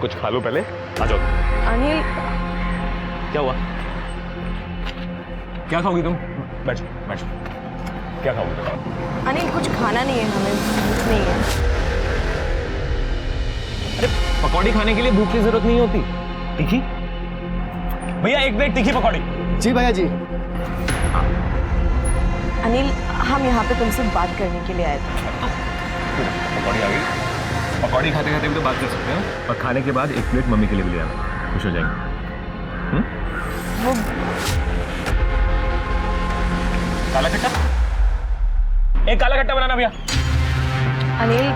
कुछ खा लो पहले, आ जाओ। अनिल, क्या हुआ? क्या खाओगी तुम? बैठो बैठो, क्या खाओगी? अनिल कुछ खाना नहीं है, हमें भूख नहीं है। अरे पकौड़ी खाने के लिए भूख की जरूरत नहीं होती। तीखी भैया, एक प्लेट तीखी पकौड़ी। जी भैया जी। अनिल, हम यहाँ पे तुमसे बात करने के लिए आए थे। पकौड़ी आ गई। पकौड़ी खाते खाते भी तो बात कर सकते हैं, और खाने के बाद एक प्लेट मम्मी के लिए भी ले आना, खुश हो जाएंगे। वो काला खट्टा, एक काला खट्टा बनाना भैया। अनिल,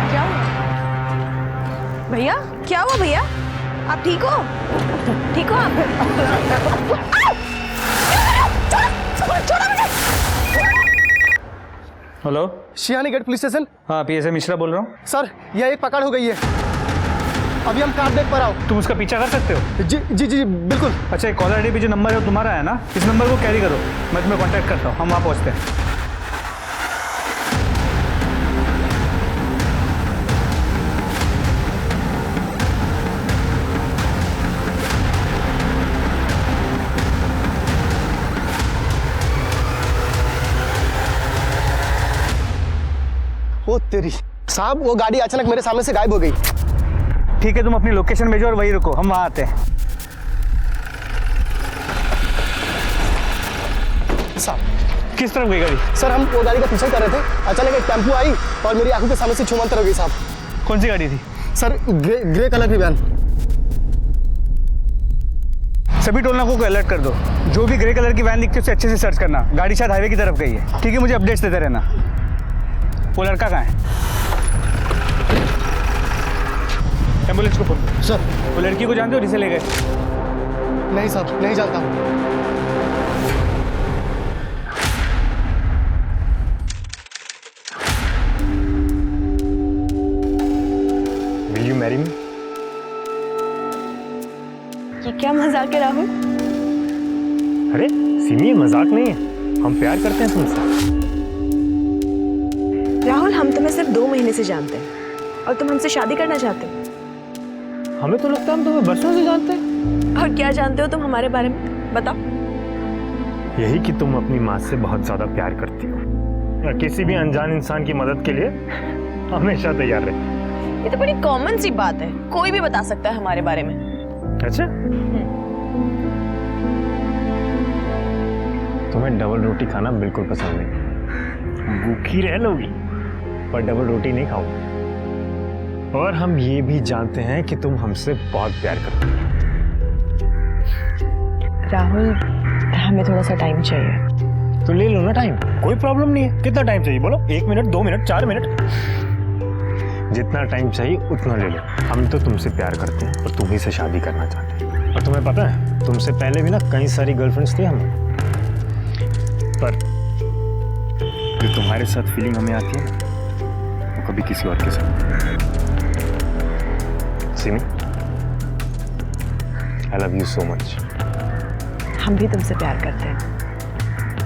क्या हुआ भैया? क्या हुआ भैया? आप ठीक हो? ठीक हो आप? हेलो, शियानी गेट पुलिस स्टेशन। हाँ पीएसए मिश्रा बोल रहा हूँ। सर यह एक पकड़ हो गई है, अभी हम कार देख पर आओ। तुम उसका पीछा कर सकते हो? जी जी जी बिल्कुल। अच्छा, कॉलर आईडी पे जो नंबर है वो तुम्हारा है ना? इस नंबर को कैरी करो, मैं तुम्हें कांटेक्ट करता हूँ, हम वहाँ पहुँचते हैं। ओ तेरी साहब, वो गाड़ी अचानक मेरे सामने से गायब हो गई। ठीक है, तुम अपनी लोकेशन भेजो और वहीं रुको, हम वहाँ आते हैं। साहब किस तरफ गई गाड़ी? सर हम वो गाड़ी का पीछा कर रहे थे, अचानक एक टेम्पो आई और मेरी आंखों के सामने से छुमंतर हो गई साहब। कौन सी गाड़ी थी? सर ग्रे कलर की वैन। सभी टोल नाकों को अलर्ट कर दो, जो भी ग्रे कलर की वैन दिखती है उसे अच्छे से सर्च करना, गाड़ी शायद हाईवे की तरफ गई है। ठीक है, मुझे अपडेट्स देते रहना। वो लड़का कहाँ है? एम्बुलेंस को फोन। सर वो लड़की को जानते हो जिसे ले गए? नहीं साहब, नहीं जानता। Will you marry me? ये क्या मजाक है राहुल? अरे सिमी, ये मजाक नहीं है, हम प्यार करते हैं तुमसे। राहुल, हम तुम्हें सिर्फ 2 महीने से जानते हैं और तुम हमसे शादी करना चाहते हो। हमें तो लगता है हम तुम्हें बरसों से जानते हैं। और क्या जानते हो तुम हमारे बारे में, बताओ। यही कि तुम अपनी माँ से बहुत ज्यादा प्यार करती हो, या किसी भी अनजान इंसान की मदद के लिए हमेशा तैयार रहे। ये तो बड़ी कॉमन सी बात है, कोई भी बता सकता है हमारे बारे में। अच्छा, तुम्हें डबल रोटी खाना बिल्कुल पसंद नहीं, भूखी रह लोगी पर डबल रोटी नहीं खाओ। और हम ये भी जानते हैं कि तुम हमसे बहुत प्यार करते हो। राहुल, हमें थोड़ा सा टाइम चाहिए। तो ले लो ना टाइम, कोई प्रॉब्लम नहीं है। कितना टाइम चाहिए बोलो? 1 मिनट, 2 मिनट, 4 मिनट, जितना टाइम चाहिए उतना ले लो। हम तो तुमसे प्यार करते हैं और तुम्ही से शादी करना चाहते हैं। और तुम्हें पता है, तुमसे पहले भी ना कई सारी गर्लफ्रेंड्स थी हमें, पर जो तुम्हारे साथ फीलिंग हमें आती है वो कभी किसी और के साथ। सिमी, आई लव यू सो मच। हम भी तुमसे प्यार करते हैं,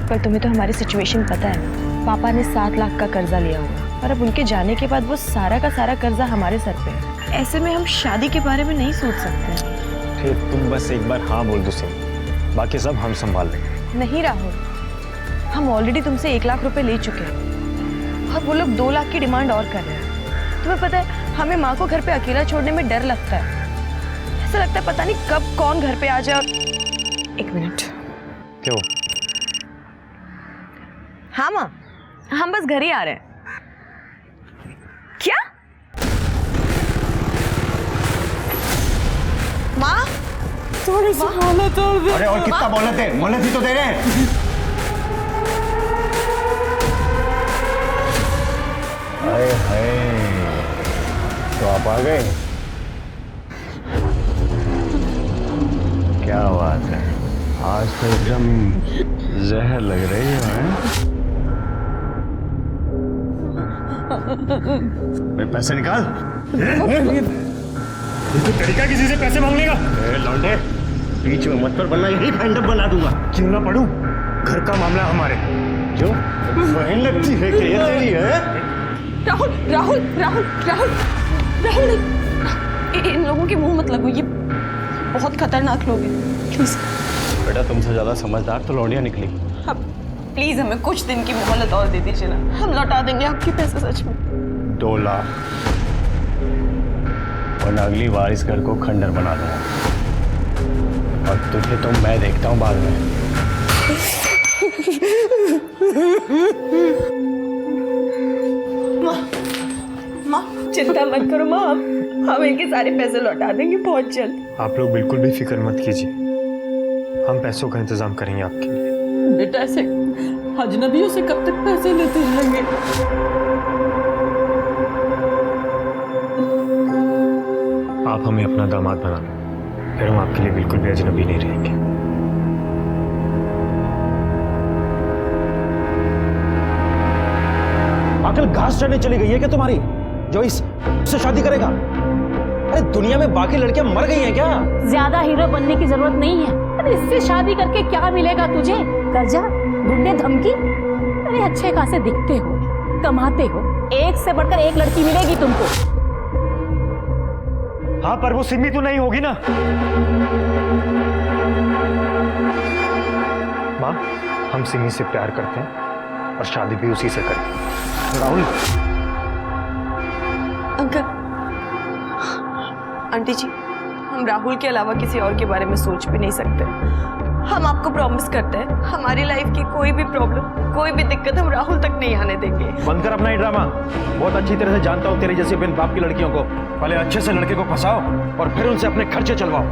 पर तुम्हें तो हमारी सिचुएशन पता है। पापा ने 7 लाख का कर्जा लिया हुआ और अब उनके जाने के बाद वो सारा का सारा कर्जा हमारे सर पे है। ऐसे में हम शादी के बारे में नहीं सोच सकते। फिर तुम बस एक बार हाँ बोल दो सिमी, बाकी सब हम संभाल लेंगे। नहीं राहुल, हम ऑलरेडी तुमसे 1 लाख रुपए ले चुके हैं और वो लोग 2 लाख की डिमांड और कर रहे हैं। तुम्हें पता है, हमें माँ को घर पे अकेला छोड़ने में डर लगता है। ऐसा लगता है पता नहीं कब कौन घर पे आ जाए। और 1 मिनट। क्यों? हाँ माँ, हम बस घर ही आ रहे हैं। क्या माँ? थोड़ी सी हालत हो गई। अरे और कितना मोहलत ही तो दे रहे हैं। हाय हाय, तो आप आ गए, क्या बात है, आज तो एकदम जहर लग रही है। भाई पैसे निकाल। तो तरीका किसी से पैसे मांगने का? लौंडे, बीच में मत पर, वरना यही फाइंड अप बना दूंगा। क्यों ना पढ़ूं, घर का मामला हमारे। जो बहन लगती है कि ये तेरी है? राहुल राहुल राहुल राहुल राहुल इन लोगों के मुंह मत लगो, ये बहुत खतरनाक लोग हैं। प्लीज बेटा तुमसे ज्यादा समझदार तो लौंडिया निकली। अब प्लीज हमें कुछ दिन की मोहलत और दे दीजिए ना, हम लौटा देंगे आपके पैसे सच में। 2 लाख और अगली बार इस घर को खंडर बना दूंगा, और तुझे तो मैं देखता हूँ बाद में। माँ चिंता मत करो माँ, हम इनके सारे पैसे लौटा देंगे बहुत जल्द। आप लोग बिल्कुल भी फिक्र मत कीजिए, हम पैसों का इंतजाम करेंगे आपके लिए। बेटा ऐसे अजनबियों से कब तक पैसे लेते रहेंगे? आप हमें अपना दामाद बना लो, फिर हम आपके लिए बिल्कुल भी अजनबी नहीं रहेंगे। आकल घास चढ़ने चली गई है क्या तुम्हारी, जो इससे शादी करेगा? अरे दुनिया में बाकी लड़कियां मर गई हैं क्या? ज्यादा हीरो बनने की जरूरत नहीं है। अरे इससे शादी करके क्या मिलेगा तुझे? कर्जा, गुंडे, धमकी? अरे अच्छे खासे दिखते हो, कमाते हो, एक से बढ़कर एक लड़की मिलेगी तुमको। हाँ पर वो सिमी तो नहीं होगी ना। माँ हम सिमी से प्यार करते हैं और शादी भी उसी से करें। राहुल अंकल, आंटी जी, हम राहुल के अलावा किसी और के बारे में सोच भी नहीं सकते। हम आपको प्रॉमिस करते हैं हमारी लाइफ की कोई भी प्रॉब्लम, कोई भी दिक्कत हम राहुल तक नहीं आने देंगे। बंद कर अपना ये ड्रामा। बहुत अच्छी तरह से जानता हूँ तेरी जैसी बिन बाप की लड़कियों को। पहले अच्छे से लड़के को फंसाओ और फिर उनसे अपने खर्चे चलवाओ,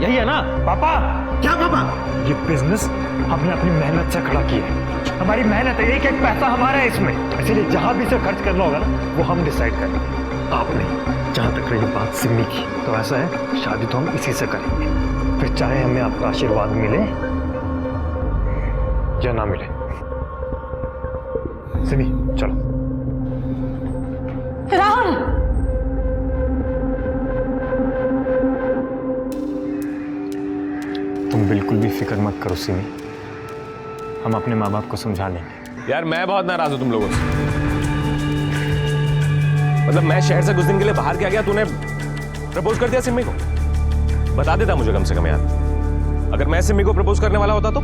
यही है ना पापा? क्या पापा? ये बिजनेस हमने अपनी मेहनत से खड़ा किया है, हमारी मेहनत है, एक एक पैसा हमारा है इसमें, इसीलिए जहां भी से खर्च करना होगा ना वो हम डिसाइड करेंगे, आप नहीं। जहां तक रही बात सिमी की, तो ऐसा है शादी तो हम इसी से करेंगे, फिर चाहे हमें आपका आशीर्वाद मिले या ना मिले। सिमी चलो। राहुल तुम बिल्कुल भी फिक्र मत करो सिमी, हम अपने माँ बाप को समझा लेंगे। यार मैं बहुत नाराज हूं तुम लोगों से। मतलब मैं शहर से कुछ दिन के लिए बाहर क्या गया, तूने प्रपोज कर दिया सिमी को? बता देता मुझे कम से कम यार, अगर मैं सिमी को प्रपोज करने वाला होता तो।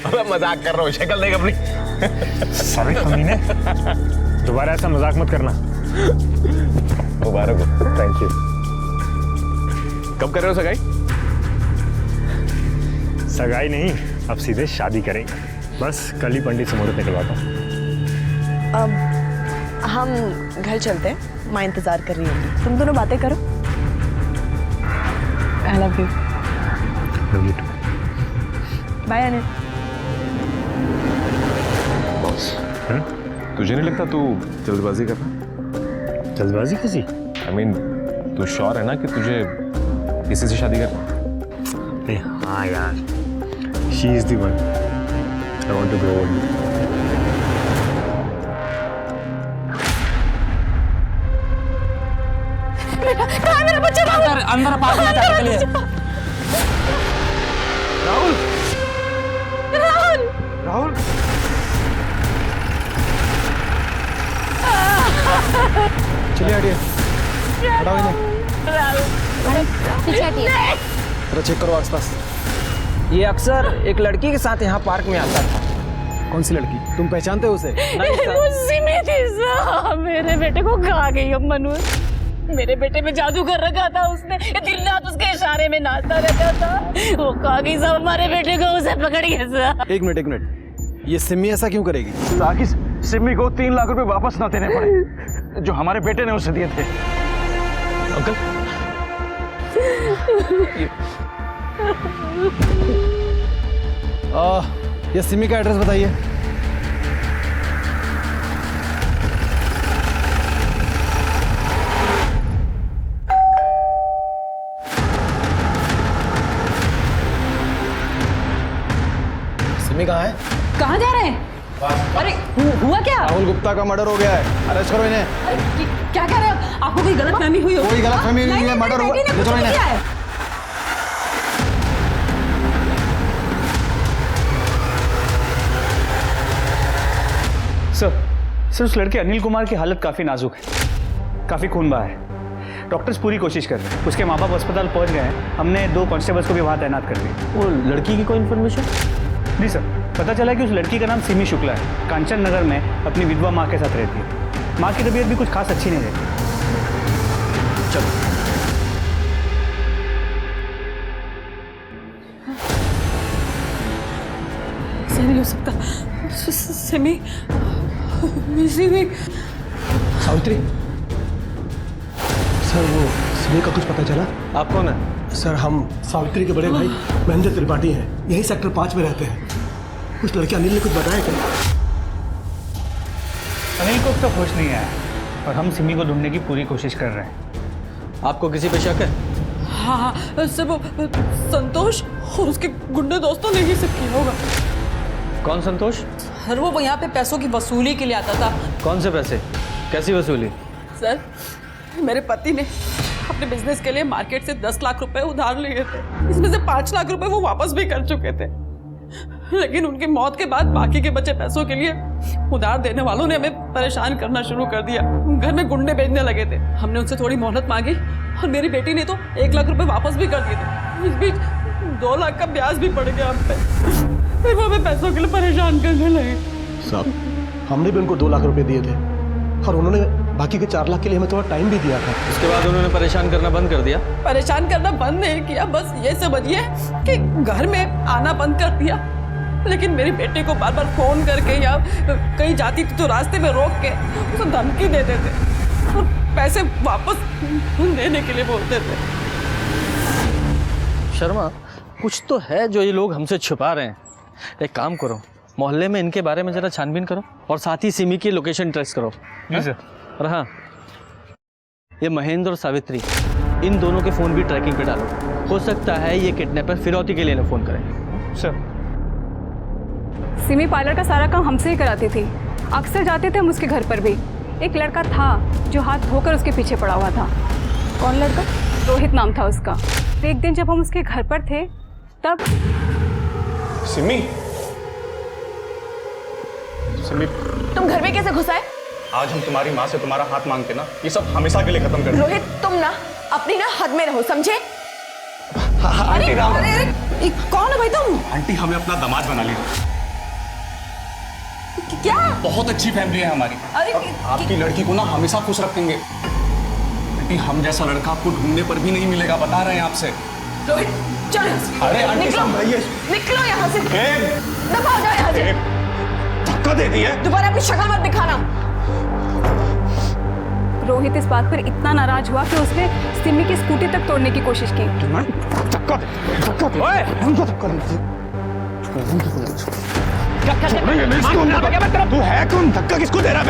अबे मजाक कर रहा हूँ, शक्ल देख अपनी। सारे कमीने, दोबारा ऐसा मजाक मत करना। मुबारक हो। Thank you. कब कर रहे हो सगाई? सगाई नहीं, अब सीधे शादी करेंगे, बस कल ही पंडित से मुहूर्त निकलवाता हूँ। अब हम घर चलते हैं, माँ इंतजार कर रही होगी, तुम दोनों बातें करो। I love you. Love you too. Bye Anil. Boss, तुझे नहीं लगता तू जल्दबाजी कर रहा? जल्दबाजी किसी? I mean, तू श्योर है ना कि तुझे किसी से शादी करना? अरे हाँ यार, she is the one I want to grow old. कहाँ है मेरा बच्चा? राहुल अंदर पास में जाके चलिए। राहुल राहुल चलिए हटिए, हटाओ इन्हें। पीछे हटिए। जरा चेक करो आसपास। ये अक्सर एक लड़की के साथ यहाँ पार्क में आता था। कौन सी लड़की? तुम पहचानते हो उसे? सिमी थी साहब, मेरे बेटे को खा गई अब मनोज। मेरे बेटे में जादू कर रखा था उसने, ये दिन रात उसके इशारे में नाचता रहता था। वो खा गई साहब हमारे बेटे को, उसे पकड़ गया साहब। एक मिनट, ये सिमी ऐसा क्यों करेगी? ताकि सिमी को 3 लाख रुपए वापस ना देने पड़े जो हमारे बेटे ने उसे दिए थे। अंकल ये सिमी का एड्रेस बताइए। सिमी कहाँ है? कहाँ जा रहे हैं? अरे हुआ क्या? राहुल गुप्ता का मर्डर हो गया है, अरेस्ट करो इन्हें। क्या कह रहे हो? आपको कोई गलतफहमी हुई हो? कोई गलतफहमी नहीं है, मर्डर हुआ। ले चलो इन्हें। सर उस लड़के अनिल कुमार की हालत काफ़ी नाजुक है, काफ़ी खून बहा है। डॉक्टर्स पूरी कोशिश कर रहे हैं। उसके माँ बाप अस्पताल पहुंच गए हैं। हमने 2 कांस्टेबल्स को भी वहाँ तैनात कर दिया। वो लड़की की कोई इन्फॉर्मेशन? जी सर, पता चला कि उस लड़की का नाम सिमी शुक्ला है, कांचन नगर में अपनी विधवा माँ के साथ रहती है। माँ की तबीयत भी कुछ खास अच्छी नहीं रहती। चलो। ऐसा नहीं हो सकता। सिमी सावित्री, सर वो सिमी का कुछ पता चला? आप कौन है? सर हम सावित्री के बड़े भाई महेंद्र त्रिपाठी हैं, यही सेक्टर 5 में रहते हैं। उस लड़के अनिल ने कुछ बताया क्या? अनिल को तो होश नहीं आया और हम सिमी को ढूंढने की पूरी कोशिश कर रहे हैं। आपको किसी पे शक है? हाँ सर, वो संतोष और उसके गुंडे दोस्तों ने ही सब किया होगा। कौन संतोष? सर वो यहाँ पे पैसों की वसूली के लिए आता था। कौन से पैसे? कैसी वसूली? सर मेरे पति ने अपने बिजनेस के लिए मार्केट से 10 लाख रुपए उधार लिए थे। इसमें से 5 लाख रुपए वो वापस भी कर चुके थे, लेकिन उनकी मौत के बाद बाकी के बचे पैसों के लिए उधार देने वालों ने हमें परेशान करना शुरू कर दिया। घर में गुंडे भेजने लगे थे। हमने उनसे थोड़ी मोहलत मांगी और मेरी बेटी ने तो 1 लाख रुपए वापस भी कर दिए थे। इस बीच 2 लाख का ब्याज भी पड़ गया हम पे। फिर वो हमें पैसों के लिए परेशान करने लगे। साहब, हमने भी उनको 2 लाख रुपए दिए थे और उन्होंने बाकी के 4 लाख के लिए हमें थोड़ा टाइम भी दिया था। उसके बाद उन्होंने परेशान करना बंद कर दिया? परेशान करना बंद नहीं किया, बस ये समझिए कि घर में आना बंद कर दिया। लेकिन मेरी बेटी को बार बार फोन करके या कहीं जाती थी तो रास्ते में रोक के उसे धमकी देते थे और पैसे वापस देने के लिए बोलते थे। शर्मा, कुछ तो है जो ये लोग हमसे छुपा रहे हैं। एक काम करो, मोहल्ले में इनके बारे में जरा छानबीन करो और साथ ही सिमी की लोकेशन ट्रेस करो। जी सर। और हाँ, ये महेंद्र और सावित्री, इन दोनों के फ़ोन भी ट्रैकिंग पे डालो। हो सकता है ये किडनैपर फिरौती के लिए ना फ़ोन करें। सर सिमी पार्लर का सारा काम हमसे ही कराती थी। अक्सर जाते थे हम उसके घर पर भी। एक लड़का था जो हाथ धोकर उसके पीछे पड़ा हुआ था। कौन लड़का? रोहित नाम था उसका। तो एक दिन जब हम उसके घर पर थे तब सिमी, सिमी, तुम घर में कैसे घुस आए? आज हम तुम्हारी माँ से तुम्हारा हाथ मांगते ना, ये सब हमेशा के लिए खत्म कर दो। रोहित तुम ना अपनी ना हद में रहो, समझे? आंटी राम, कौन है भाई तुम? आंटी हमें अपना दामाद बना लिया। क्या? बहुत अच्छी फैमिली है हमारी। अरे आपकी लड़की को ना हमेशा खुश रखेंगे। आंटी हम जैसा लड़का आपको ढूंढने पर भी नहीं मिलेगा, बता रहे हैं आपसे। रोहित चलो यहाँ से। अरे आंटी निकलो, संभलिए। निकलो यहाँ से। दबा जाओ यहाँ से। धक्का दे दिया। दोबारा अपनी शक्ल मत दिखाना। रोहित इस बात पर इतना नाराज हुआ कि उसने सिमी की स्कूटी तक तोड़ने की कोशिश की। तू है कौन? धक्का किसको दे रहा है?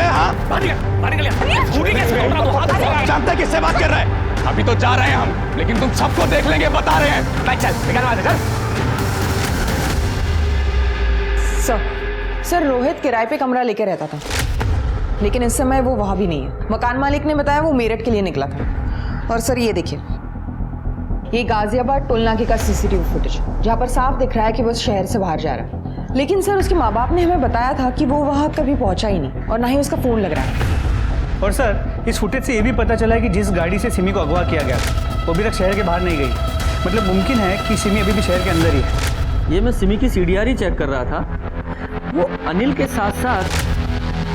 जानता है किससे बात कर रहा है? अभी तो जा रहे हैं हम, लेकिन तुम सबको देख लेंगे, बता रहे हैं। सर रोहित किराए पे कमरा लेके रहता था, लेकिन इस समय वो वहां भी नहीं है। मकान मालिक ने बताया वो मेरठ के लिए निकला था। और सर ये देखिए, ये गाजियाबाद टोल नाके का सीसीटीवी फुटेज, जहाँ पर साफ दिख रहा है कि वो शहर से बाहर जा रहा है। लेकिन सर उसके माँ बाप ने हमें बताया था कि वो वहाँ कभी पहुंचा ही नहीं और ना ही उसका फोन लग रहा है। और सर इस फुटेज से ये भी पता चला है कि जिस गाड़ी से सिमी को अगवा किया गया वो अभी तक शहर के बाहर नहीं गई। मतलब मुमकिन है कि सिमी अभी भी शहर के अंदर ही है। ये मैं सिमी की सीडीआर ही चेक कर रहा था। वो अनिल के साथ साथ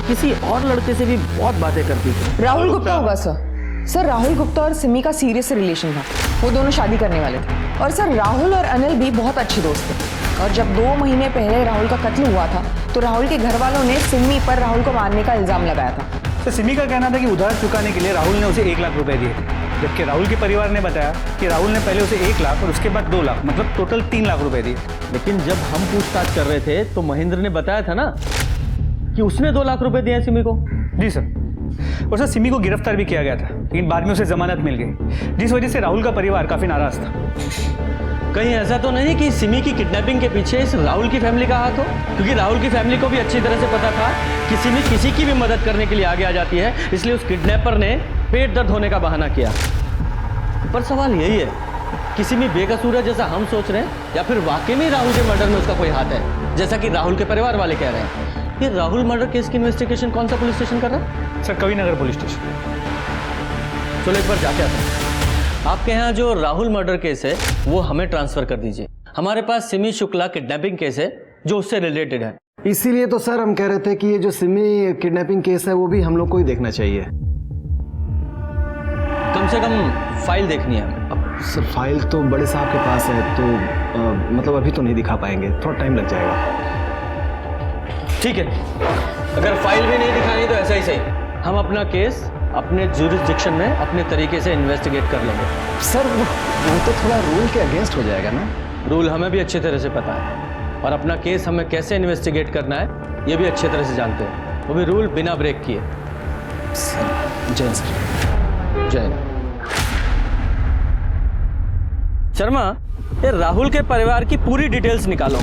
किसी और लड़के से भी बहुत बातें करती थी। राहुल गुप्ता होगा सर। सर राहुल गुप्ता और सिमी का सीरियस रिलेशन था। वो दोनों शादी करने वाले थे। और सर राहुल और अनिल भी बहुत अच्छे दोस्त थे। और जब 2 महीने पहले राहुल का कत्ल हुआ था तो राहुल के घर वालों ने सिमी पर राहुल को मारने का इल्जाम लगाया था। तो सिमी का कहना था कि उधार चुकाने के लिए राहुल ने उसे 1 लाख रुपए दिए, जबकि राहुल के परिवार ने बताया कि राहुल ने पहले उसे 1 लाख और उसके बाद 2 लाख, मतलब टोटल 3 लाख रुपए दिए। लेकिन जब हम पूछताछ कर रहे थे तो महेंद्र ने बताया था ना कि उसने 2 लाख रुपए दिए सिमी को। जी सर। और सर सिमी को गिरफ्तार भी किया गया था, लेकिन बाद में उसे जमानत मिल गई, जिस वजह से राहुल का परिवार काफी नाराज था। कहीं ऐसा तो नहीं कि सिमी की किडनैपिंग के पीछे इस राहुल की फैमिली का हाथ हो? क्योंकि राहुल की फैमिली को भी अच्छी तरह से पता था कि सिमी किसी की भी मदद करने के लिए आगे आ जाती है, इसलिए उस किडनैपर ने पेट दर्द होने का बहाना किया। पर सवाल यही है कि सिमी बेकसूर है जैसा हम सोच रहे हैं, या फिर वाकई में राहुल के मर्डर में उसका कोई हाथ है जैसा कि राहुल के परिवार वाले कह रहे हैं? ये राहुल मर्डर केस की इन्वेस्टिगेशन कौन सा पुलिस स्टेशन कर रहा है? सर कवि नगर पुलिस स्टेशन। चलो एक बार जाके आते हैं। आपके यहाँ जो राहुल मर्डर केस है वो हमें ट्रांसफर कर दीजिए। हमारे पास सिमी शुक्ला किडनैपिंग केस है जो उससे रिलेटेड है। इसीलिए तो सर हम कह रहे थे कि ये जो सिमी किडनैपिंग केस है वो भी हम लोग को ही देखना चाहिए। कम से कम फाइल देखनी है हमें। अब सर फाइल तो बड़े साहब के पास है तो मतलब अभी तो नहीं दिखा पाएंगे, थोड़ा टाइम लग जाएगा। ठीक है, अगर फाइल भी नहीं दिखानी तो ऐसा ही सही, हम अपना केस अपने ज्यूरिसडिक्शन में अपने तरीके से इन्वेस्टिगेट कर लेंगे। सर वो तो थोड़ा रूल के अगेंस्ट हो जाएगा ना। रूल हमें भी अच्छी तरह से पता है और अपना केस हमें कैसे इन्वेस्टिगेट करना है ये भी अच्छी तरह से जानते हैं, वो भी रूल बिना ब्रेक किए। सर जय सर। जय शर्मा, ये राहुल के परिवार की पूरी डिटेल्स निकालो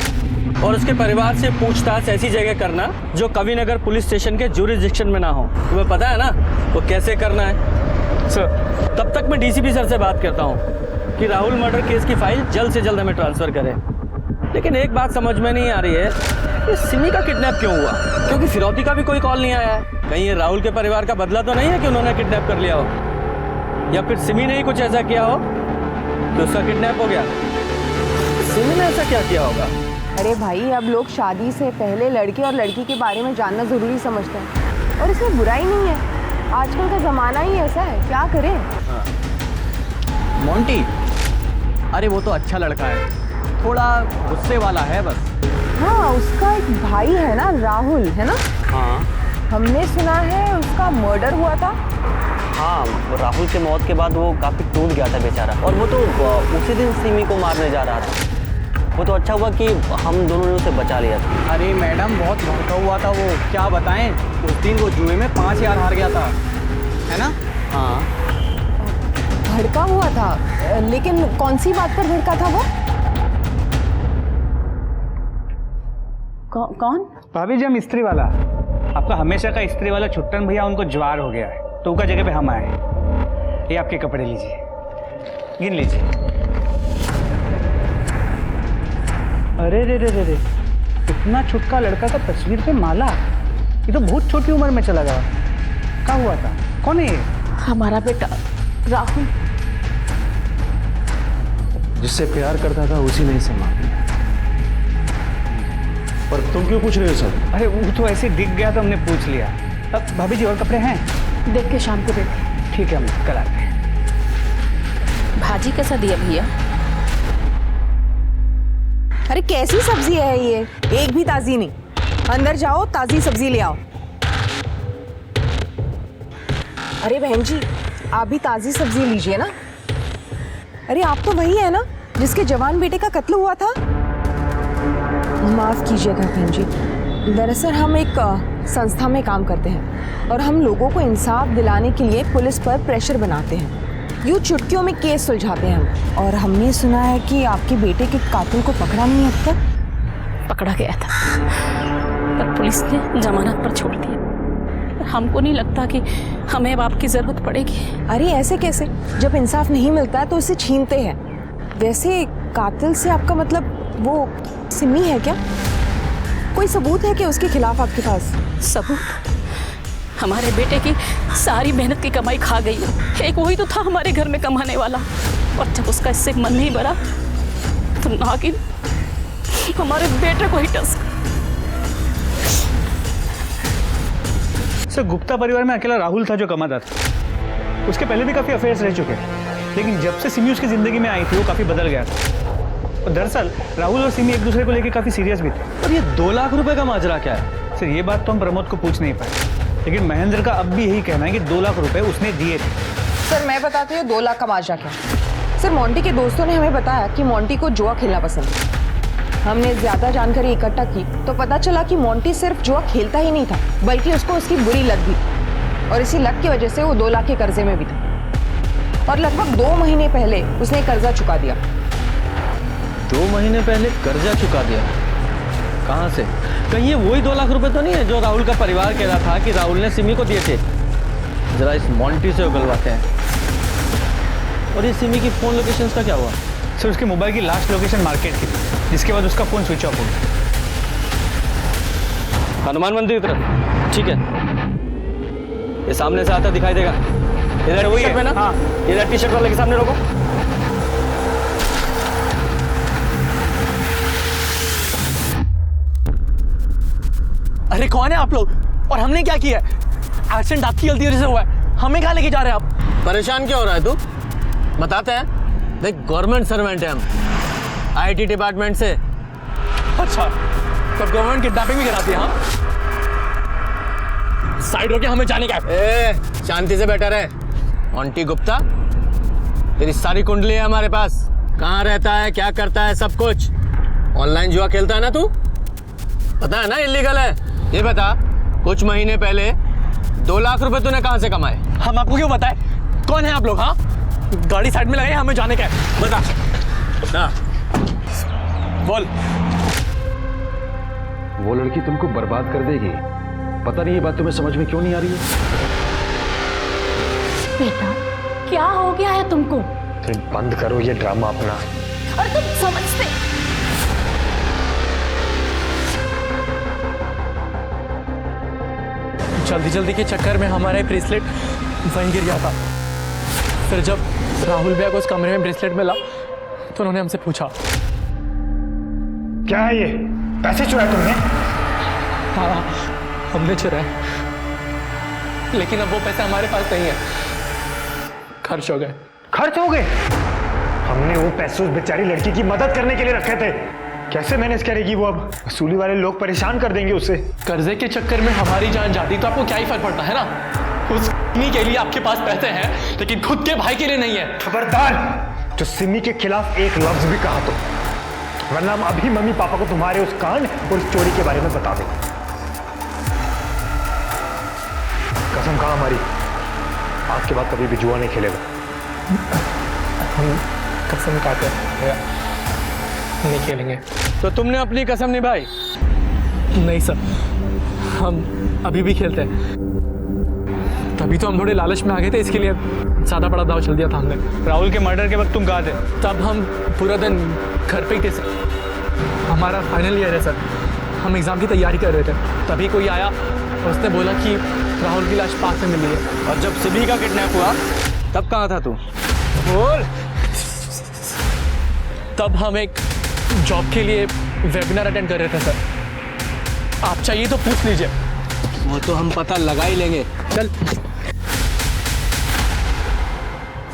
और उसके परिवार से पूछताछ ऐसी जगह करना जो कवि नगर पुलिस स्टेशन के ज्यूरिसडिक्शन में ना हो। तुम्हें पता है ना वो कैसे करना है? सर तब तक मैं डीसीपी सर से बात करता हूँ कि राहुल मर्डर केस की फाइल जल्द से जल्द हमें ट्रांसफर करें। लेकिन एक बात समझ में नहीं आ रही है, ये सिमी का किडनैप क्यों हुआ? क्योंकि फिरौती का भी कोई कॉल नहीं आया है। कहीं ये राहुल के परिवार का बदला तो नहीं है कि उन्होंने किडनैप कर लिया हो, या फिर सिमी ने ही कुछ ऐसा किया हो कि उसका किडनैप हो गया। सिमी ने ऐसा क्या किया होगा? अरे भाई, अब लोग शादी से पहले लड़के और लड़की के बारे में जानना ज़रूरी समझते हैं और इसमें बुराई नहीं है। आजकल का ज़माना ही ऐसा है, क्या करें। मोंटी, अरे वो तो अच्छा लड़का है, थोड़ा गुस्से वाला है बस। हाँ, उसका एक भाई है ना, राहुल, है ना? हाँ हमने सुना है उसका मर्डर हुआ था। हाँ, राहुल के मौत के बाद वो काफ़ी टूट गया था बेचारा, और वो तो उसी दिन सिमी को मारने जा रहा था। वो तो अच्छा हुआ कि हम दोनों ने उसे बचा लिया था। अरे मैडम बहुत भड़का हुआ था वो, क्या बताएं। उस दिन वो जुए में 5,000 हार गया था, है ना? हाँ, भड़का हुआ था, लेकिन कौन सी बात पर भड़का था वो? कौन? भाभी जी, हम इस्त्री वाला, आपका हमेशा का इस्त्री वाला छुट्टन भैया, उनको ज्वार हो गया है तो उनका जगह पे हम आए। ये आपके कपड़े लीजिए, गिन लीजिए। अरे रे रे रे रे, इतना छुटका लड़का का तस्वीर पे माला, ये तो बहुत छोटी उम्र में चला गया। क्या हुआ था? कौन है ये? हमारा बेटा राहुल। जिससे प्यार करता था उसी ने इसे मार दिया। पर तुम क्यों पूछ रहे हो सर? अरे वो तो ऐसे दिख गया तो हमने पूछ लिया। अब भाभी जी और कपड़े हैं? देख के शाम को देते। ठीक है, हम कल आते हैं। भाजी कैसा दिया भैया? अरे कैसी सब्जी है ये, एक भी ताजी नहीं। अंदर जाओ, ताजी सब्जी ले आओ। अरे बहन जी, आप भी ताजी सब्जी लीजिए ना। अरे आप तो वही है ना जिसके जवान बेटे का कत्ल हुआ था? माफ कीजिएगा बहन जी, दरअसल हम एक संस्था में काम करते हैं और हम लोगों को इंसाफ दिलाने के लिए पुलिस पर प्रेशर बनाते हैं। यूँ चुटकियों में केस सुलझाते हैं हम। और हमने सुना है कि आपके बेटे के कातिल को पकड़ा नहीं अब तक। पकड़ा गया था पर पुलिस ने जमानत पर छोड़ दिया। हमको नहीं लगता कि हमें अब आपकी जरूरत पड़ेगी। अरे ऐसे कैसे, जब इंसाफ नहीं मिलता तो उसे छीनते हैं। वैसे कातिल से आपका मतलब वो सिमी है क्या? कोई सबूत है कि उसके खिलाफ आपके पास? सबूत? हमारे बेटे की सारी मेहनत की कमाई खा गई है। एक वही तो था हमारे घर में कमाने वाला, और जब उसका इससे मन नहीं भरा तो नागिन हमारे बेटे को ही टस। सर, गुप्ता परिवार में अकेला राहुल था जो कमाता था। उसके पहले भी काफ़ी अफेयर्स रह चुके हैं, लेकिन जब से सिमी उसकी ज़िंदगी में आई थी वो काफ़ी बदल गया था। और दरअसल राहुल और सिमी एक दूसरे को लेकर काफ़ी सीरियस भी थे। और ये 2 लाख रुपए का माजरा क्या है? सर, ये बात तो हम प्रमोद को पूछ नहीं पाए, लेकिन महेंद्र का अब भी यही कहना है कि 2 लाख रुपए उसने दिए थे। सर मैं बताती हूँ 2 लाख का माजरा क्या। सर मोंटी के दोस्तों ने हमें बताया कि मोंटी को जुआ खेलना पसंद है। हमने ज़्यादा जानकारी इकट्ठा की तो पता चला कि मोंटी सिर्फ जुआ खेलता ही नहीं था, बल्कि उसको उसकी बुरी लत भी, और इसी लत की वजह से वो 2 लाख के कर्जे में भी था। और लगभग 2 महीने पहले उसने कर्जा चुका दिया। 2 महीने पहले कर्जा चुका दिया? कहाँ से? कहीं ये वही 2 लाख रुपए तो नहीं है जो राहुल का परिवार कह रहा था कि राहुल ने सिमी को दिए थे? जरा इस मोंटी से उगलवाते हैं। और ये सिमी की फोन लोकेशंस का क्या हुआ? सर, उसके मोबाइल की लास्ट लोकेशन मार्केट की थी, जिसके बाद उसका फोन स्विच ऑफ हो गया। हनुमान मंदिर की तरफ। ठीक है, ये सामने से आता दिखाई देगा। इधर टी शर्ट में ना, हाँ इधर टी शर्ट वाले के सामने रोको। अरे कौन है आप लोग और हमने क्या किया? एक्सीडेंट आपकी गलती वजह से हुआ है, हमें कहाँ लेके जा रहे हैं आप? परेशान क्यों हो रहा है तू? बताते हैं। देख, गवर्नमेंट सर्वेंट है हम, आईटी डिपार्टमेंट से। अच्छा, तो गवर्नमेंट किडनैपिंग भी कराती है? हाँ, साइड होके हमें जाने का है। ए, शांति से बैठा रहे। ऑन्टी गुप्ता, तेरी सारी कुंडली है हमारे पास। कहाँ रहता है, क्या करता है, सब कुछ। ऑनलाइन जुआ खेलता है ना तू? पता है ना इलीगल है। ये बता, कुछ महीने पहले 2 लाख रुपए तूने कहाँ से कमाए? हम आपको क्यों बताएं? कौन है आप लोग? हाँ, गाड़ी साइड में लगाई, हमें जाने का है। बता ना, बोल। वो लड़की तुमको बर्बाद कर देगी। पता नहीं ये बात तुम्हें समझ में क्यों नहीं आ रही है? बेटा, क्या हो गया है तुमको? फिर बंद करो ये ड्रामा अपना। और तुम समझते जल्दी जल्दी के चक्कर में हमारा ब्रेसलेट वहीं गिर गया था। फिर जब राहुल भैया को उस कमरे में ब्रेसलेट मिला तो उन्होंने हमसे पूछा। क्या है ये? पैसे चुराए तुमने? हाँ, हमने चुराए, लेकिन अब वो पैसे हमारे पास नहीं है, खर्च हो गए। खर्च हो गए? हमने वो पैसे उस बेचारी लड़की की मदद करने के लिए रखे थे। कैसे मैनेज करेगी वो? अब वसूली वाले लोग परेशान कर देंगे उसे। कर्जे के चक्कर में हमारी जान जाती तो आपको क्या ही फर्क पड़ता है ना? उस के लिए आपके पास पैसे हैं, लेकिन खुद के भाई के लिए नहीं है। खबरदार, जो सिमी के खिलाफ एक लफ्ज भी कहा तो, वरना हम अभी मम्मी पापा को तुम्हारे उस कांड और उस चोरी के बारे में बता देंगे। कसम खा हमारी, आज के बाद कभी भी जुआ नहीं खेलेगा। हम कसम खाते हैं, नहीं खेलेंगे। तो तुमने अपनी कसम निभाई? नहीं सर, हम अभी भी खेलते हैं। तभी तो हम थोड़े लालच में आ गए थे, इसके लिए ज़्यादा बड़ा दाव चल दिया था हमने। राहुल के मर्डर के वक्त तुम कहाँ थे? तब हम पूरा दिन घर पे ही थे सर। हमारा फाइनल ईयर है सर, हम एग्ज़ाम की तैयारी कर रहे थे। तभी कोई आया और उसने बोला कि राहुल की लाश पास में मिली है। और जब सिमी का किडनैप हुआ तब कहाँ था तू? बोल। तब हम एक जॉब के लिए वेबिनार अटेंड कर रहे थे सर। आप चाहिए तो पूछ लीजिए। वो तो हम पता लगा ही लेंगे। चल।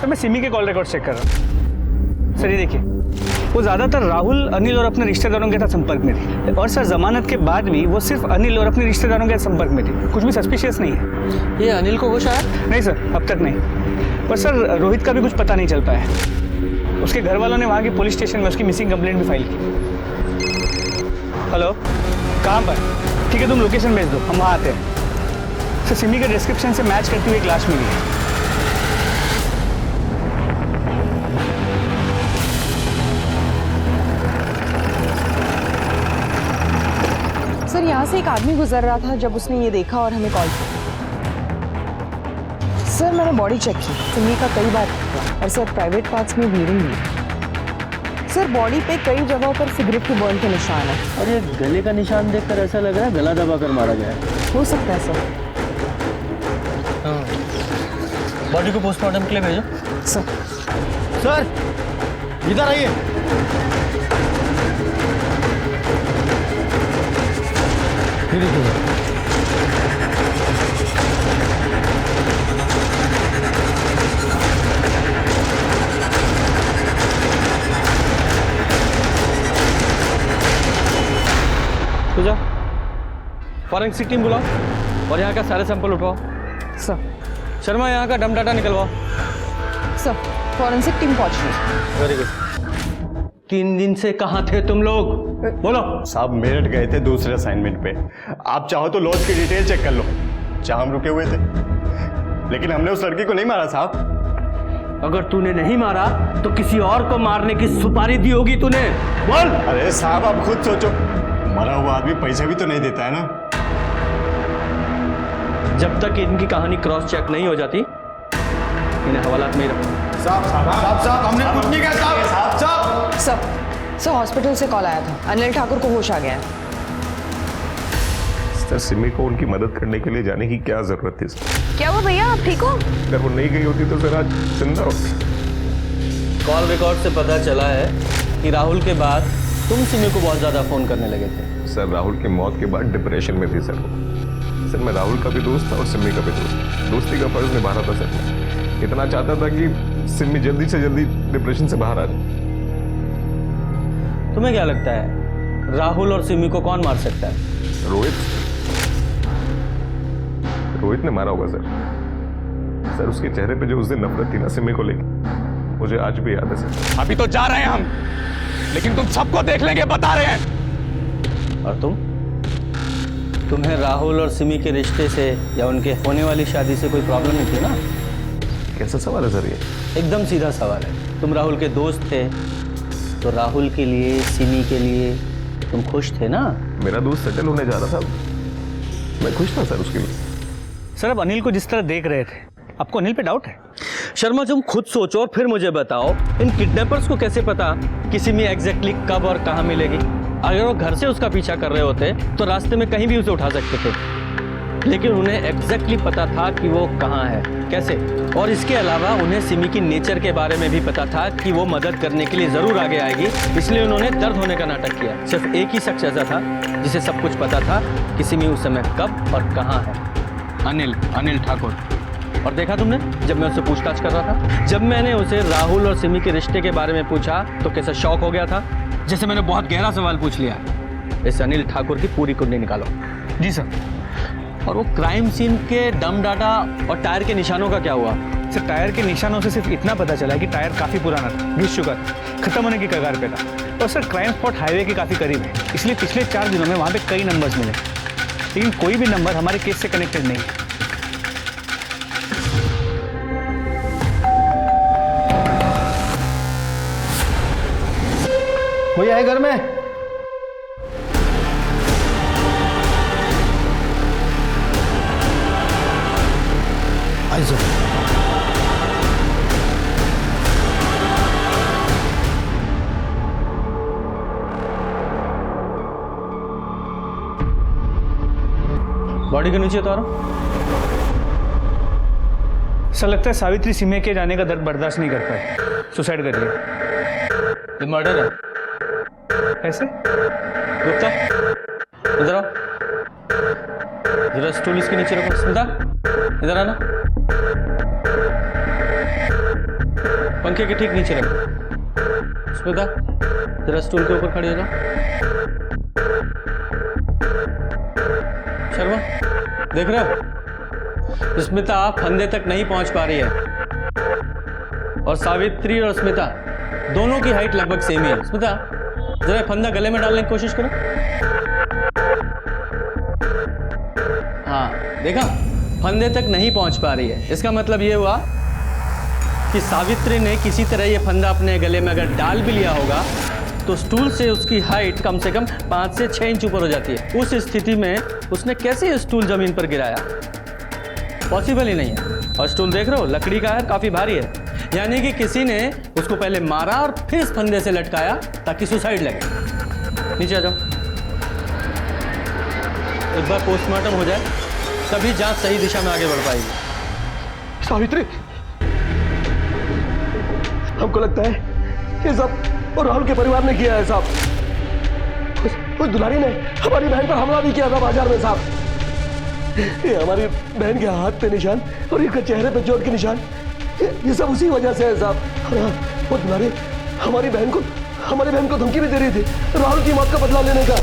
सर, मैं सिमी के कॉल रिकॉर्ड चेक कर रहा हूँ। सर ये देखिए, वो ज़्यादातर राहुल, अनिल और अपने रिश्तेदारों के साथ संपर्क में थी। और सर, जमानत के बाद भी वो सिर्फ अनिल और अपने रिश्तेदारों के संपर्क में थी। कुछ भी सस्पिशियस नहीं है। ये अनिल को होश आया? नहीं सर, अब तक नहीं। पर सर, रोहित का भी कुछ पता नहीं चल पाया। उसके घर वालों ने वहाँ के पुलिस स्टेशन में उसकी मिसिंग कंप्लेंट भी फाइल की। हेलो, कहाँ पर? ठीक है, तुम लोकेशन भेज दो, हम वहाँ आते हैं। सर, सिमी के डिस्क्रिप्शन से मैच करती हुई एक लाश मिली है। सर, यहाँ से एक आदमी गुजर रहा था जब उसने ये देखा और हमें कॉल किया। सर, मैंने बॉडी चेक की, सिमी का कई बार हुआ। और सर, प्राइवेट पार्ट्स में ब्लीडिंग हुई। सर, बॉडी पे कई जगहों पर सिगरेट के बर्न के निशान है। और ये गले का निशान देखकर ऐसा लग रहा है गला दबाकर मारा गया है। हो सकता है सर। बॉडी को पोस्टमार्टम के लिए भेजो। सर, इधर आइए। तो जाओ, फॉरेंसिक टीम बुलाओ और यहाँ का सारे सैंपल उठवाओ। सर। शर्मा, यहाँ का डम डाटा निकलवाओ। सर, फॉरेंसिक टीम पहुंच रही। Very good. 3 दिन से कहाँ थे तुम लोग? बोलो। साहब, मेरठ गए थे दूसरे असाइनमेंट पे। आप चाहो तो लॉज की डिटेल चेक कर लो, जहां हम रुके हुए थे। लेकिन हमने उस लड़की को नहीं मारा साहब। अगर तूने नहीं मारा तो किसी और को मारने की सुपारी दी होगी तूने। बोल। अरे साहब, आप खुद सोचो, मरा हुआ आदमी पैसे भी तो नहीं देता है ना। जब तक इनकी कहानी क्रॉस चेक नहीं हो जाती, इन्हें हवालात में ही रखो। साहब, हमने कुछ नहीं कहा साहब। सर, हॉस्पिटल से कॉल आया था, अनिल ठाकुर को होश आ गया है। सर सिमी को उनकी मदद करने के लिए जाने की क्या जरूरत थी सर? क्या हुआ भैया, आप ठीक हो? अगर वो नहीं गई होती तो सर आज जिंदा होती। कॉल रिकॉर्ड से पता चला है कि राहुल के बाद तुम सिमी को बहुत ज़्यादा फ़ोन करने लगे थे। सर राहुल की मौत के बाद डिप्रेशन में थी सर वो। सर मैं राहुल का भी दोस्त था और सिमी का भी दोस्त, दोस्ती का फर्ज निभा रहा था सर मैं। इतना चाहता था कि सिमी जल्दी से जल्दी डिप्रेशन से बाहर आ जाए। तुम्हें क्या लगता है राहुल और सिमी को कौन मार सकता है? रोहित ने मारा होगा सर। सर उसके चेहरे पे जो उस दिन नफरत थी ना सिमी को लेकर, मुझे आज भी याद है सर। अभी तो जा रहे हैं हम, लेकिन तुम सबको देख लेंगे, बता रहे हैं। और तुम्हें राहुल और सिमी के रिश्ते से या उनके होने वाली शादी से कोई प्रॉब्लम नहीं थी ना? कैसा सवाल है सर ये? एकदम सीधा सवाल है। तुम राहुल के दोस्त थे तो राहुल के लिए, सिमी के लिए तुम खुश थे ना? मेरा दोस्त सेटल होने जा रहा था, मैं खुश था सर उसके लिए। सर अब अनिल को जिस तरह देख रहे थे, आपको अनिल पे डाउट है? शर्मा तुम खुद सोचो और फिर मुझे बताओ, इन किडनैपर्स को कैसे पता कि सिमी एग्जैक्टली कब और कहाँ मिलेगी? अगर वो घर से उसका पीछा कर रहे होते तो रास्ते में कहीं भी उसे उठा सकते थे, लेकिन उन्हें एग्जैक्टली पता था कि वो कहाँ है, कैसे? और इसके अलावा उन्हें सिमी की नेचर के बारे में भी पता था कि वो मदद करने के लिए जरूर आगे आएगी, इसलिए उन्होंने दर्द होने का नाटक किया। सिर्फ एक ही शख्स ऐसा था जिसे सब कुछ पता था कि सिमी उस समय कब और कहाँ है। अनिल ठाकुर। और देखा तुमने जब मैं उससे पूछताछ कर रहा था, जब मैंने उसे राहुल और सिमी के रिश्ते के बारे में पूछा तो कैसा शॉक हो गया था, जैसे मैंने बहुत गहरा सवाल पूछ लिया। इस अनिल ठाकुर की पूरी कुंडली निकालो। जी सर। और वो क्राइम सीन के डम डाटा और टायर के निशानों का क्या हुआ? सर टायर के निशानों से सिर्फ इतना पता चला कि टायर काफ़ी पुराना था, घिस चुका था, खत्म होने की कगार पे था। और सर क्राइम स्पॉट हाईवे के काफ़ी करीब है, इसलिए पिछले 4 दिनों में वहाँ पे कई नंबर्स मिले, लेकिन कोई भी नंबर हमारे केस से कनेक्टेड नहीं है। कोई आए घर में? आई सर। बॉडी के नीचे उतारो। सर लगता है सावित्री सिमी के जाने का दर्द बर्दाश्त नहीं कर पाए, सुसाइड कर लिया। ये मर्डर है। कैसे? गुप्ता इधर आओ, जरा स्टूल इसके नीचे रखो। स्मिता इधर आना, पंखे के ठीक नीचे रखो। स्मिता जरा स्टूल के ऊपर खड़ी हो जाओ। शर्मा देख रहे हो, स्मिता फंदे तक नहीं पहुंच पा रही है और सावित्री और स्मिता दोनों की हाइट लगभग सेम ही है। स्मिता जरा फंदा गले में डालने की कोशिश करो। हाँ देखा, फंदे तक नहीं पहुंच पा रही है। इसका मतलब ये हुआ कि सावित्री ने किसी तरह ये फंदा अपने गले में अगर डाल भी लिया होगा तो स्टूल से उसकी हाइट कम से कम 5 से 6 इंच ऊपर हो जाती है। उस स्थिति में उसने कैसे ये स्टूल जमीन पर गिराया? पॉसिबल ही नहीं है। और स्टूल देख रहे हो, लकड़ी का है, काफी भारी है, यानी कि किसी ने उसको पहले मारा और फिर इस फंदे से लटकाया ताकि सुसाइड लगे। नीचे आ जाओ। एक बार पोस्टमार्टम हो जाए तभी जांच सही दिशा में आगे बढ़ पाएगी। सावित्री, हमको लगता है ये सब और राहुल के परिवार ने किया है साहब। उस दुलारी ने हमारी बहन पर हमला भी किया था बाजार में साहब। ये हमारी बहन के हाथ पे निशान और इसके चेहरे पे चोट के निशान, ये सब उसी वजह से है साहब। और वो दुलारी हमारी बहन को धमकी भी दे रही थी राहुल की मौत का बदला लेने का।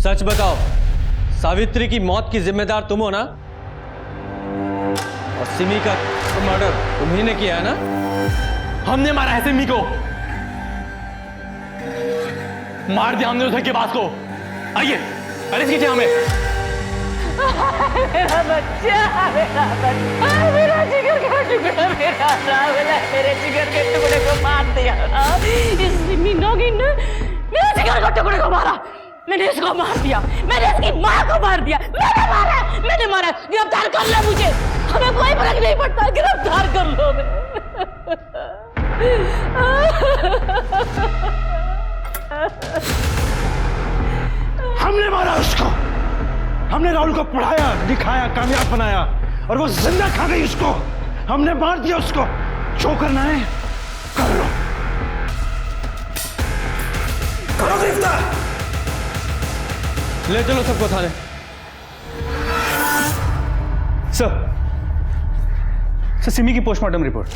सच बताओ, सावित्री की मौत की जिम्मेदार तुम हो ना? और सिमी का मर्डर तुम्ही ने किया है ना? हमने मारा है सिमी को, मार दिया हमने उधर के बात को। आइए अरेस्ट कीजिए हमें। मेरा बच्चा, मेरा जिगर का टुकड़ा, मेरा राहुल है, मेरे जिगर के टुकड़े को मार दिया। इस सिमी नौगिन ने मेरे जिगर के टुकड़े को मारा। मैंने इसको मार दिया, मैंने इसकी माँ को मार दिया, मैंने मारा। गिरफ्तार कर लो मुझे, हमें कोई फर्क नहीं पड़ता, गिरफ्तार कर लो। हमने मारा उसको। हमने राहुल को पढ़ाया, दिखाया, कामयाब बनाया और वो जिंदा खा गई उसको। हमने मार दिया उसको। जो करना है कर लो, करो गिरफ्तार। ले चलो सबको थाने। सर सिमी की पोस्टमार्टम रिपोर्ट।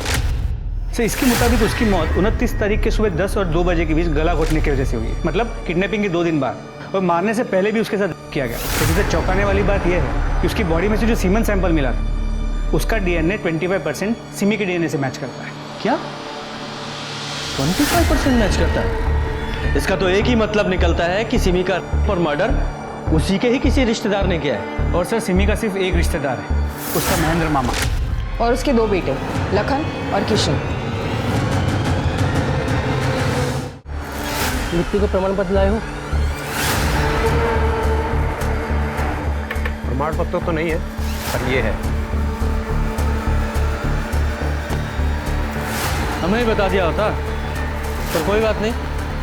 सर इसके मुताबिक उसकी मौत 29 तारीख के सुबह 10 और 2 बजे के बीच गला घोटने की वजह से हुई है। मतलब किडनैपिंग के 2 दिन बाद और मारने से पहले भी उसके साथ किया गया। तो सबसे चौंकाने वाली बात यह है कि उसकी बॉडी में से जो सीमन सैंपल मिला था उसका डीएनए 25% सिमी के डीएनए से मैच करता है। क्या 25% मैच करता है? इसका तो एक ही मतलब निकलता है कि सिमी का पर मर्डर उसी के ही किसी रिश्तेदार ने किया है। और सर सिमी का सिर्फ एक रिश्तेदार है, उसका महेंद्र मामा, और उसके 2 बेटे लखन और किशन। मृत्यु का प्रमाण पत्र लाए हो? प्रमाण पत्र तो नहीं है, पर ये है। हमें ही बता दिया होता, पर कोई बात नहीं,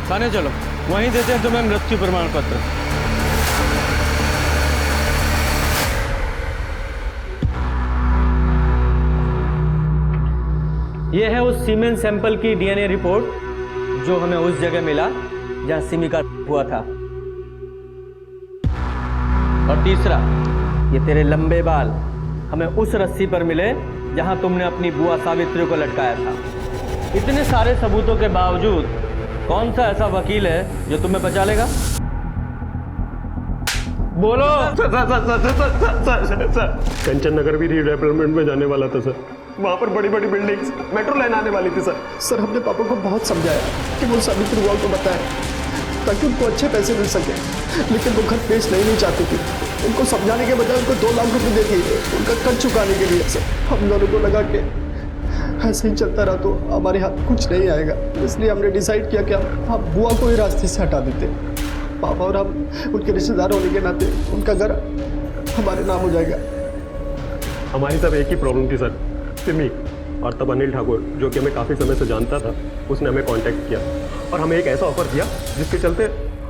थाने चलो, वहीं देते हैं तुम्हें मृत्यु प्रमाण पत्र। यह है उस सीमेन सैंपल की डीएनए रिपोर्ट जो हमें उस जगह मिला जहां सिमी का हुआ था। और तीसरा, ये तेरे लंबे बाल हमें उस रस्सी पर मिले जहां तुमने अपनी बुआ सावित्री को लटकाया था। इतने सारे सबूतों के बावजूद कौन सा ऐसा वकील है जो तुम्हें बचा लेगा? बोलो। कंचन नगर भी रीडेवलपमेंट में जाने वाला था सर। वहाँ पर बड़ी बड़ी बिल्डिंग्स, मेट्रो लाइन आने वाली थी सर। सर हमने पापा को बहुत समझाया कि वो सावित्री बुआ को बताएं ताकि उनको अच्छे पैसे मिल सके, लेकिन वो घर बेच नहीं चाहती थी। उनको समझाने के बजाय उनको 2 लाख रुपए दे दिए उनका कर्ज चुकाने के लिए। सर हम दोनों को लगा कि ऐसे ही चलता रहा तो हमारे हाथ कुछ नहीं आएगा, इसलिए हमने डिसाइड किया कि हम बुआ को ही रास्ते से हटा देते। पापा और हम उनके रिश्तेदार होने के नाते उनका घर हमारे नाम हो जाएगा। हमारी सब एक ही प्रॉब्लम थी सर, सिमी। और तब अनिल ठाकुर, जो कि हमें काफ़ी समय से जानता था, उसने हमें कांटेक्ट किया और हमें एक ऐसा ऑफर दिया जिसके चलते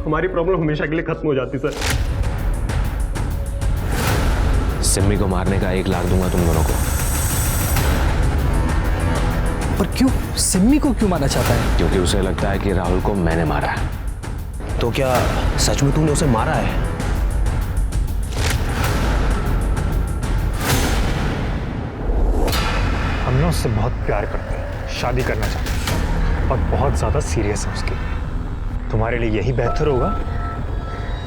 हमारी प्रॉब्लम हमेशा के लिए खत्म हो जाती सर। सिमी को मारने का 1 लाख दूंगा तुम दोनों को। पर क्यों? सिमी को क्यों मारना चाहता है? क्योंकि उसे लगता है कि राहुल को मैंने मारा है। तो क्या सच में तूने उसे मारा है? हम ना उससे बहुत प्यार करते हैं, शादी करना चाहते हैं और बहुत ज़्यादा सीरियस है उसके लिए। तुम्हारे लिए यही बेहतर होगा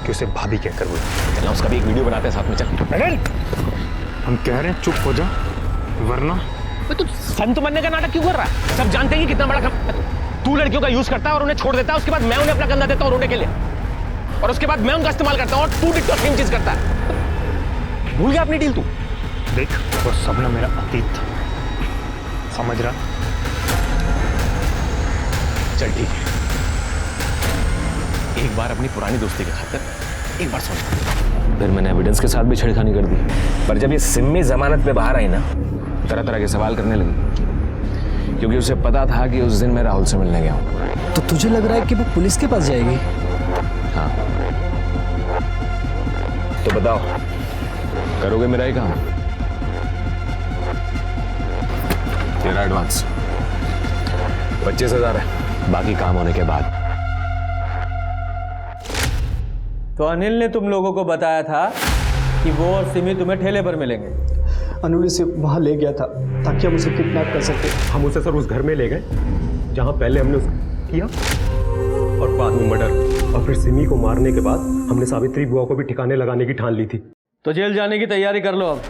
कि उसे भाभी कहकर बोलो। चलो उसका भी एक वीडियो बनाते हैं साथ में। चल अनिल, हम कह रहे हैं चुप हो जा, वरना तू संत बनने का नाटक क्यों कर रहा है? सब जानते हैं कि कितना बड़ा काम तू लड़कियों का यूज करता है और उन्हें छोड़ देता है। उसके बाद मैं उन्हें अपना कंधा देता हूँ रोने के लिए, और उसके बाद मैं उनका इस्तेमाल करता हूँ और तू डिट्टो सेम चीज करता है। भूल गया अपनी डील तू? देख, वो सब ना मेरा अतीत था, समझ रहा? चल ठीक है, एक बार अपनी पुरानी दोस्ती की खातिर एक बार सोच। फिर मैंने एविडेंस के साथ भी छेड़खानी कर दी, पर जब ये सिमी जमानत पे बाहर आई ना, तरह तरह के सवाल करने लगी, क्योंकि उसे पता था कि उस दिन मैं राहुल से मिलने गया हूँ। तो तुझे लग रहा है कि वो पुलिस के पास जाएगी? हाँ, तो बताओ, करोगे मेरा ही काम? तेरा एडवांस 25,000 है, बाकी काम होने के बाद। तो अनिल ने तुम लोगों को बताया था कि वो और सिमी तुम्हें ठेले पर मिलेंगे। अनिल इसे वहाँ ले गया था ताकि हम उसे किडनैप कर सके। हम उसे सर उस घर में ले गए जहाँ पहले हमने उसको किया और बाद में मर्डर, और फिर सिमी को मारने के बाद हमने सावित्री बुआ को भी ठिकाने लगाने की ठान ली थी। तो जेल जाने की तैयारी कर लो अब।